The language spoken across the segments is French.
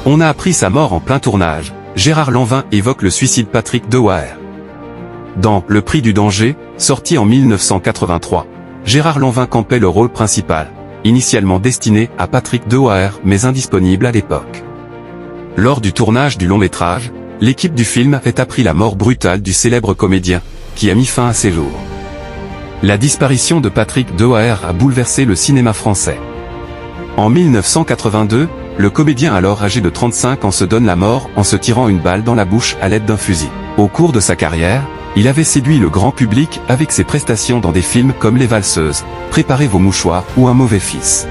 On a appris sa mort en plein tournage. Gérard Lanvin évoque le suicide Patrick Dewaere. Dans Le Prix du danger, sorti en 1983, Gérard Lanvin campait le rôle principal, initialement destiné à Patrick Dewaere mais indisponible à l'époque. Lors du tournage du long-métrage, l'équipe du film avait appris la mort brutale du célèbre comédien, qui a mis fin à ses jours. La disparition de Patrick Dewaere a bouleversé le cinéma français. En 1982, le comédien alors âgé de 35 ans se donne la mort en se tirant une balle dans la bouche à l'aide d'un fusil. Au cours de sa carrière, il avait séduit le grand public avec ses prestations dans des films comme Les Valseuses, Préparez vos mouchoirs ou Un mauvais fils.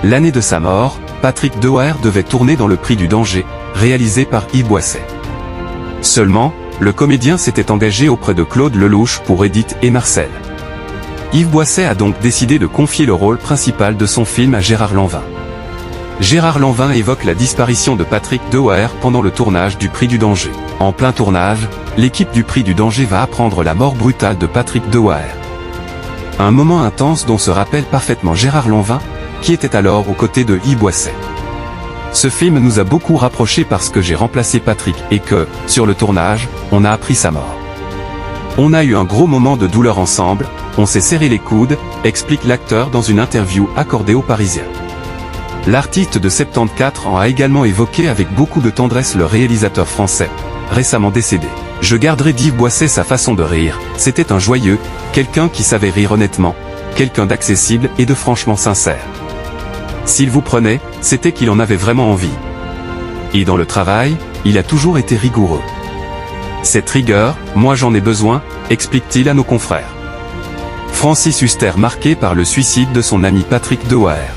L'année de sa mort, Patrick Dewaere devait tourner dans Le Prix du danger, réalisé par Yves Boisset. Seulement, le comédien s'était engagé auprès de Claude Lelouch pour Édith et Marcel. Yves Boisset a donc décidé de confier le rôle principal de son film à Gérard Lanvin. Gérard Lanvin évoque la disparition de Patrick Dewaere pendant le tournage du Prix du danger. En plein tournage, l'équipe du Prix du danger va apprendre la mort brutale de Patrick Dewaere. Un moment intense dont se rappelle parfaitement Gérard Lanvin, qui était alors aux côtés de Yves Boisset. Ce film nous a beaucoup rapprochés parce que j'ai remplacé Patrick et que, sur le tournage, on a appris sa mort. On a eu un gros moment de douleur ensemble, on s'est serré les coudes, explique l'acteur dans une interview accordée aux Parisiens. L'artiste de 74 ans a également évoqué avec beaucoup de tendresse le réalisateur français, récemment décédé. Je garderai d'Yves Boisset sa façon de rire, c'était un joyeux, quelqu'un qui savait rire honnêtement, quelqu'un d'accessible et de franchement sincère. S'il vous prenait, c'était qu'il en avait vraiment envie. Et dans le travail, il a toujours été rigoureux. Cette rigueur, moi j'en ai besoin, explique-t-il à nos confrères. Francis Huster marqué par le suicide de son ami Patrick Dewaere.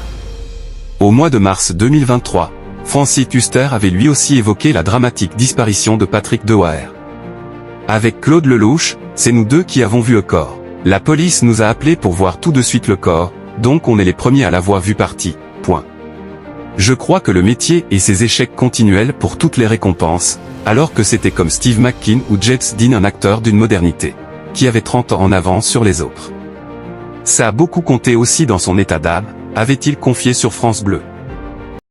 Au mois de mars 2023, Francis Huster avait lui aussi évoqué la dramatique disparition de Patrick Dewaere. Avec Claude Lelouch, c'est nous deux qui avons vu le corps. La police nous a appelés pour voir tout de suite le corps, donc on est les premiers à l'avoir vu parti. Point. Je crois que le métier et ses échecs continuels pour toutes les récompenses, alors que c'était comme Steve McQueen ou James Dean, un acteur d'une modernité, qui avait 30 ans en avance sur les autres. Ça a beaucoup compté aussi dans son état d'âme, avait-il confié sur France Bleu.